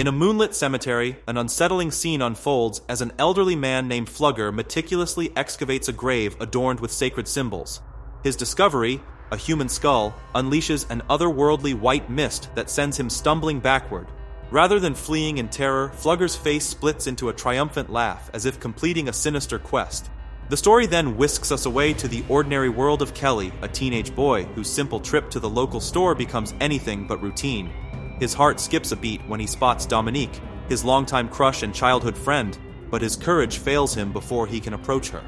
In a moonlit cemetery, an unsettling scene unfolds as an elderly man named Flugger meticulously excavates a grave adorned with sacred symbols. His discovery, a human skull, unleashes an otherworldly white mist that sends him stumbling backward. Rather than fleeing in terror, Flugger's face splits into a triumphant laugh, as if completing a sinister quest. The story then whisks us away to the ordinary world of Kelly, a teenage boy whose simple trip to the local store becomes anything but routine. His heart skips a beat when he spots Dominique, his longtime crush and childhood friend, but his courage fails him before he can approach her.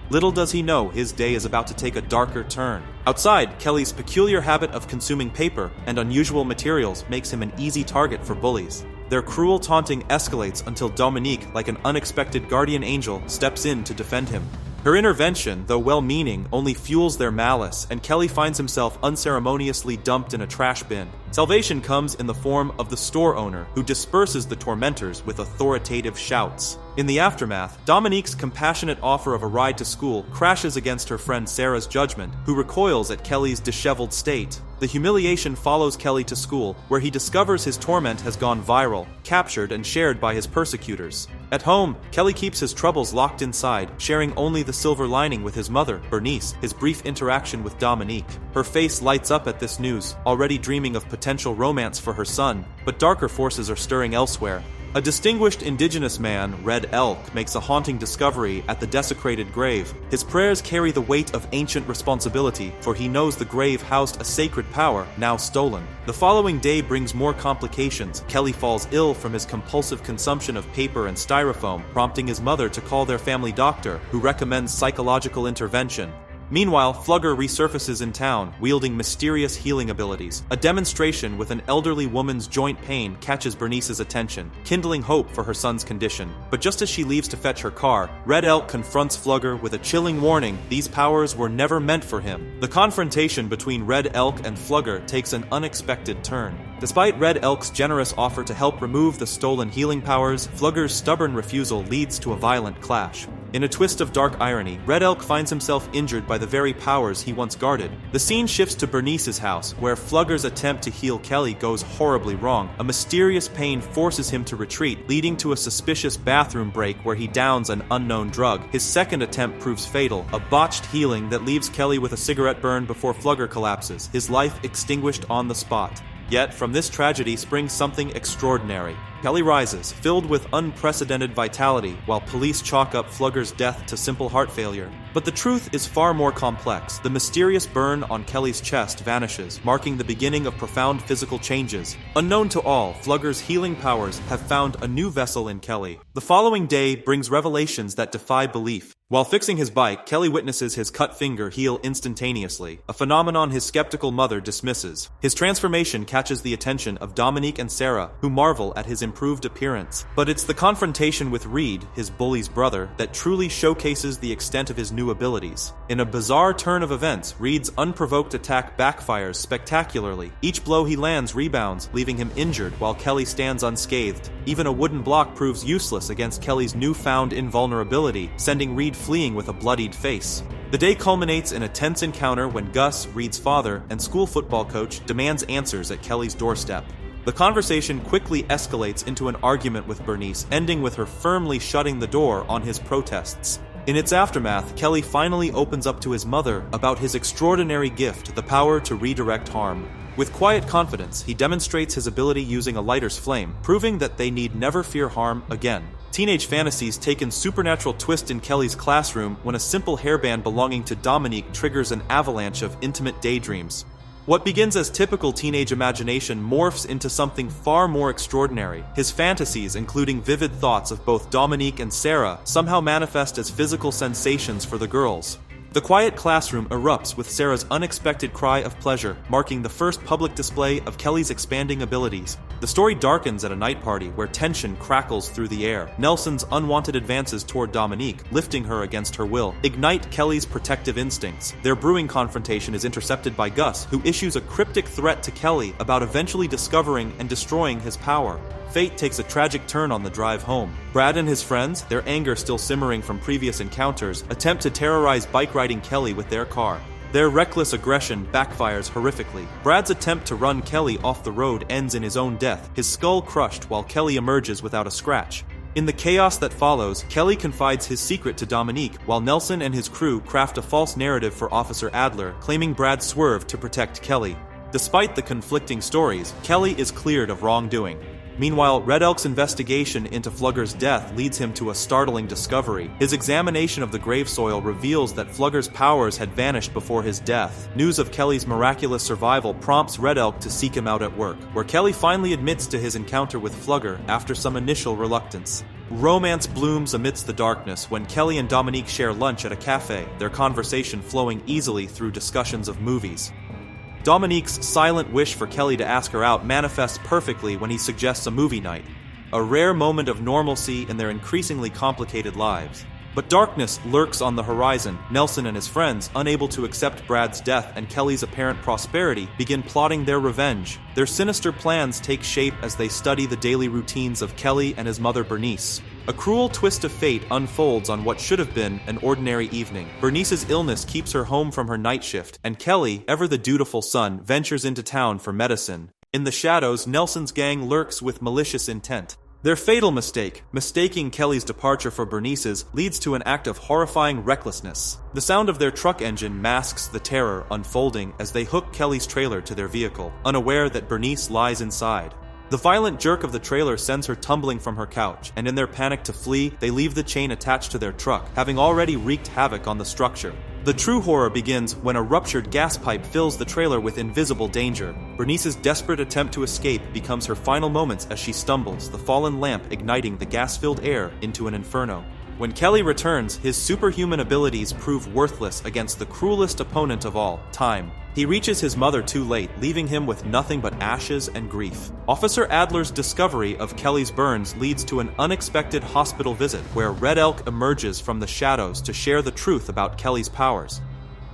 Little does he know his day is about to take a darker turn. Outside, Kelly's peculiar habit of consuming paper and unusual materials makes him an easy target for bullies. Their cruel taunting escalates until Dominique, like an unexpected guardian angel, steps in to defend him. Her intervention, though well-meaning, only fuels their malice, and Kelly finds himself unceremoniously dumped in a trash bin. Salvation comes in the form of the store owner, who disperses the tormentors with authoritative shouts. In the aftermath, Dominique's compassionate offer of a ride to school crashes against her friend Sarah's judgment, who recoils at Kelly's disheveled state. The humiliation follows Kelly to school, where he discovers his torment has gone viral, captured and shared by his persecutors. At home, Kelly keeps his troubles locked inside, sharing only the silver lining with his mother, Bernice, his brief interaction with Dominique. Her face lights up at this news, already dreaming of potential romance for her son, but darker forces are stirring elsewhere. A distinguished indigenous man, Red Elk, makes a haunting discovery at the desecrated grave. His prayers carry the weight of ancient responsibility, for he knows the grave housed a sacred power, now stolen. The following day brings more complications. Kelly falls ill from his compulsive consumption of paper and styrofoam, prompting his mother to call their family doctor, who recommends psychological intervention. Meanwhile, Flugger resurfaces in town, wielding mysterious healing abilities. A demonstration with an elderly woman's joint pain catches Bernice's attention, kindling hope for her son's condition. But just as she leaves to fetch her car, Red Elk confronts Flugger with a chilling warning: these powers were never meant for him. The confrontation between Red Elk and Flugger takes an unexpected turn. Despite Red Elk's generous offer to help remove the stolen healing powers, Flugger's stubborn refusal leads to a violent clash. In a twist of dark irony, Red Elk finds himself injured by the very powers he once guarded. The scene shifts to Bernice's house, where Flugger's attempt to heal Kelly goes horribly wrong. A mysterious pain forces him to retreat, leading to a suspicious bathroom break where he downs an unknown drug. His second attempt proves fatal, a botched healing that leaves Kelly with a cigarette burn before Flugger collapses, his life extinguished on the spot. Yet, from this tragedy springs something extraordinary. Kelly rises, filled with unprecedented vitality, while police chalk up Flugger's death to simple heart failure. But the truth is far more complex. The mysterious burn on Kelly's chest vanishes, marking the beginning of profound physical changes. Unknown to all, Flugger's healing powers have found a new vessel in Kelly. The following day brings revelations that defy belief. While fixing his bike, Kelly witnesses his cut finger heal instantaneously, a phenomenon his skeptical mother dismisses. His transformation catches the attention of Dominique and Sarah, who marvel at his improved appearance. But it's the confrontation with Reed, his bully's brother, that truly showcases the extent of his new abilities. In a bizarre turn of events, Reed's unprovoked attack backfires spectacularly. Each blow he lands rebounds, leaving him injured while Kelly stands unscathed. Even a wooden block proves useless against Kelly's newfound invulnerability, sending Reed fleeing with a bloodied face. The day culminates in a tense encounter when Gus, Reed's father, and school football coach demands answers at Kelly's doorstep. The conversation quickly escalates into an argument with Bernice, ending with her firmly shutting the door on his protests. In its aftermath, Kelly finally opens up to his mother about his extraordinary gift, the power to redirect harm. With quiet confidence, he demonstrates his ability using a lighter's flame, proving that they need never fear harm again. Teenage fantasies take a supernatural twist in Kelly's classroom when a simple hairband belonging to Dominique triggers an avalanche of intimate daydreams. What begins as typical teenage imagination morphs into something far more extraordinary. His fantasies, including vivid thoughts of both Dominique and Sarah, somehow manifest as physical sensations for the girls. The quiet classroom erupts with Sarah's unexpected cry of pleasure, marking the first public display of Kelly's expanding abilities. The story darkens at a night party where tension crackles through the air. Nelson's unwanted advances toward Dominique, lifting her against her will, ignite Kelly's protective instincts. Their brewing confrontation is intercepted by Gus, who issues a cryptic threat to Kelly about eventually discovering and destroying his power. Fate takes a tragic turn on the drive home. Brad and his friends, their anger still simmering from previous encounters, attempt to terrorize bike-riding Kelly with their car. Their reckless aggression backfires horrifically. Brad's attempt to run Kelly off the road ends in his own death, his skull crushed while Kelly emerges without a scratch. In the chaos that follows, Kelly confides his secret to Dominique, while Nelson and his crew craft a false narrative for Officer Adler, claiming Brad swerved to protect Kelly. Despite the conflicting stories, Kelly is cleared of wrongdoing. Meanwhile, Red Elk's investigation into Flugger's death leads him to a startling discovery. His examination of the grave soil reveals that Flugger's powers had vanished before his death. News of Kelly's miraculous survival prompts Red Elk to seek him out at work, where Kelly finally admits to his encounter with Flugger after some initial reluctance. Romance blooms amidst the darkness when Kelly and Dominique share lunch at a cafe, their conversation flowing easily through discussions of movies. Dominique's silent wish for Kelly to ask her out manifests perfectly when he suggests a movie night, a rare moment of normalcy in their increasingly complicated lives. But darkness lurks on the horizon. Nelson and his friends, unable to accept Brad's death and Kelly's apparent prosperity, begin plotting their revenge. Their sinister plans take shape as they study the daily routines of Kelly and his mother Bernice. A cruel twist of fate unfolds on what should have been an ordinary evening. Bernice's illness keeps her home from her night shift, and Kelly, ever the dutiful son, ventures into town for medicine. In the shadows, Nelson's gang lurks with malicious intent. Their fatal mistake, mistaking Kelly's departure for Bernice's, leads to an act of horrifying recklessness. The sound of their truck engine masks the terror unfolding as they hook Kelly's trailer to their vehicle, unaware that Bernice lies inside. The violent jerk of the trailer sends her tumbling from her couch, and in their panic to flee, they leave the chain attached to their truck, having already wreaked havoc on the structure. The true horror begins when a ruptured gas pipe fills the trailer with invisible danger. Bernice's desperate attempt to escape becomes her final moments as she stumbles, the fallen lamp igniting the gas-filled air into an inferno. When Kelly returns, his superhuman abilities prove worthless against the cruelest opponent of all, time. He reaches his mother too late, leaving him with nothing but ashes and grief. Officer Adler's discovery of Kelly's burns leads to an unexpected hospital visit where Red Elk emerges from the shadows to share the truth about Kelly's powers.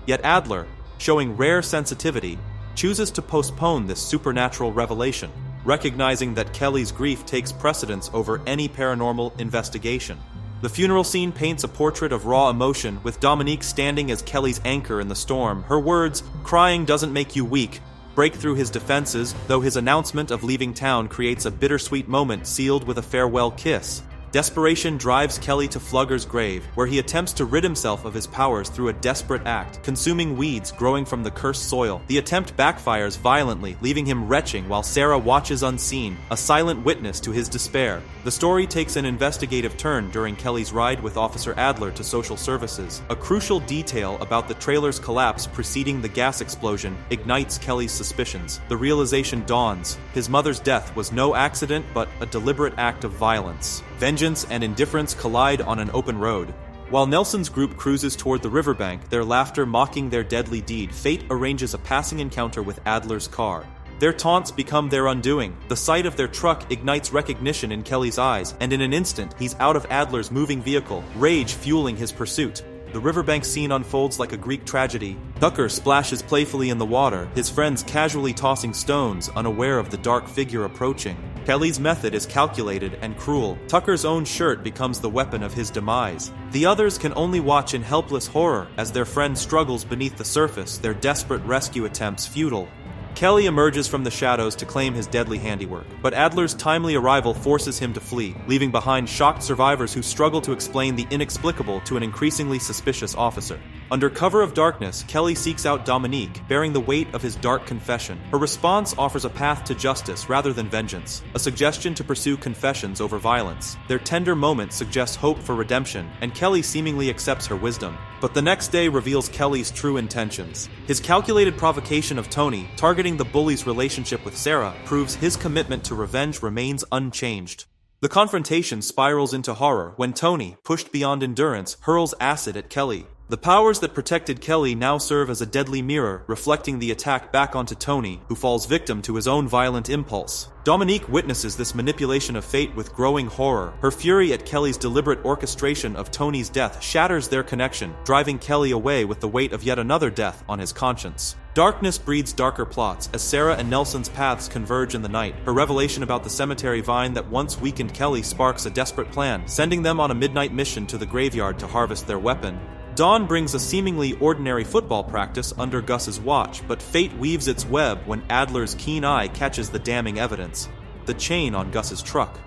Yet Adler, showing rare sensitivity, chooses to postpone this supernatural revelation, recognizing that Kelly's grief takes precedence over any paranormal investigation. The funeral scene paints a portrait of raw emotion, with Dominique standing as Kelly's anchor in the storm. Her words, "Crying doesn't make you weak," break through his defenses, though his announcement of leaving town creates a bittersweet moment sealed with a farewell kiss. Desperation drives Kelly to Flugger's grave, where he attempts to rid himself of his powers through a desperate act, consuming weeds growing from the cursed soil. The attempt backfires violently, leaving him retching while Sarah watches unseen, a silent witness to his despair. The story takes an investigative turn during Kelly's ride with Officer Adler to social services. A crucial detail about the trailer's collapse preceding the gas explosion ignites Kelly's suspicions. The realization dawns: his mother's death was no accident but a deliberate act of violence. Vengeance and indifference collide on an open road. While Nelson's group cruises toward the riverbank, their laughter mocking their deadly deed, fate arranges a passing encounter with Adler's car. Their taunts become their undoing. The sight of their truck ignites recognition in Kelly's eyes, and in an instant, he's out of Adler's moving vehicle, rage fueling his pursuit. The riverbank scene unfolds like a Greek tragedy. Tucker splashes playfully in the water, his friends casually tossing stones, unaware of the dark figure approaching. Kelly's method is calculated and cruel. Tucker's own shirt becomes the weapon of his demise. The others can only watch in helpless horror as their friend struggles beneath the surface, their desperate rescue attempts futile. Kelly emerges from the shadows to claim his deadly handiwork, but Adler's timely arrival forces him to flee, leaving behind shocked survivors who struggle to explain the inexplicable to an increasingly suspicious officer. Under cover of darkness, Kelly seeks out Dominique, bearing the weight of his dark confession. Her response offers a path to justice rather than vengeance, a suggestion to pursue confessions over violence. Their tender moment suggests hope for redemption, and Kelly seemingly accepts her wisdom. But the next day reveals Kelly's true intentions. His calculated provocation of Tony, targeting the bully's relationship with Sarah, proves his commitment to revenge remains unchanged. The confrontation spirals into horror when Tony, pushed beyond endurance, hurls acid at Kelly. The powers that protected Kelly now serve as a deadly mirror, reflecting the attack back onto Tony, who falls victim to his own violent impulse. Dominique witnesses this manipulation of fate with growing horror. Her fury at Kelly's deliberate orchestration of Tony's death shatters their connection, driving Kelly away with the weight of yet another death on his conscience. Darkness breeds darker plots as Sarah and Nelson's paths converge in the night. Her revelation about the cemetery vine that once weakened Kelly sparks a desperate plan, sending them on a midnight mission to the graveyard to harvest their weapon. dawn brings a seemingly ordinary football practice under Gus's watch, but fate weaves its web when Adler's keen eye catches the damning evidence: the chain on Gus's truck.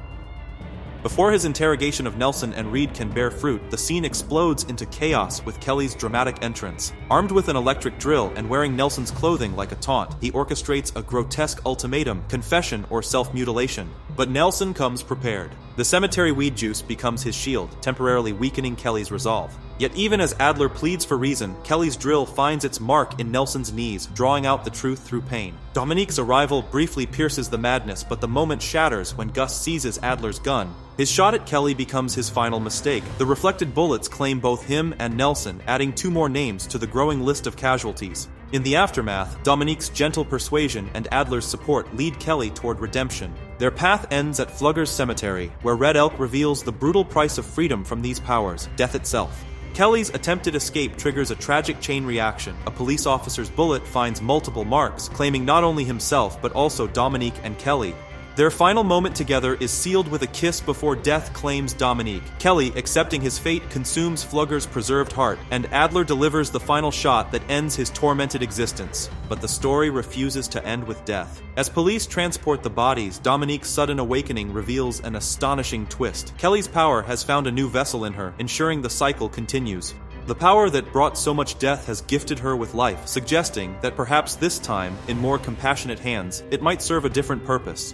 Before his interrogation of Nelson and Reed can bear fruit, the scene explodes into chaos with Kelly's dramatic entrance. Armed with an electric drill and wearing Nelson's clothing like a taunt, he orchestrates a grotesque ultimatum: confession or self-mutilation. But Nelson comes prepared. The cemetery weed juice becomes his shield, temporarily weakening Kelly's resolve. Yet even as Adler pleads for reason, Kelly's drill finds its mark in Nelson's knees, drawing out the truth through pain. Dominique's arrival briefly pierces the madness, but the moment shatters when Gus seizes Adler's gun. His shot at Kelly becomes his final mistake. The reflected bullets claim both him and Nelson, adding 2 more names to the growing list of casualties. In the aftermath, Dominique's gentle persuasion and Adler's support lead Kelly toward redemption. Their path ends at Flugger's cemetery, where Red Elk reveals the brutal price of freedom from these powers: death itself. Kelly's attempted escape triggers a tragic chain reaction. A police officer's bullet finds multiple marks, claiming not only himself but also Dominique and Kelly. Their final moment together is sealed with a kiss before death claims Dominique. Kelly, accepting his fate, consumes Flugger's preserved heart, and Adler delivers the final shot that ends his tormented existence. But the story refuses to end with death. As police transport the bodies, Dominique's sudden awakening reveals an astonishing twist. Kelly's power has found a new vessel in her, ensuring the cycle continues. The power that brought so much death has gifted her with life, suggesting that perhaps this time, in more compassionate hands, it might serve a different purpose.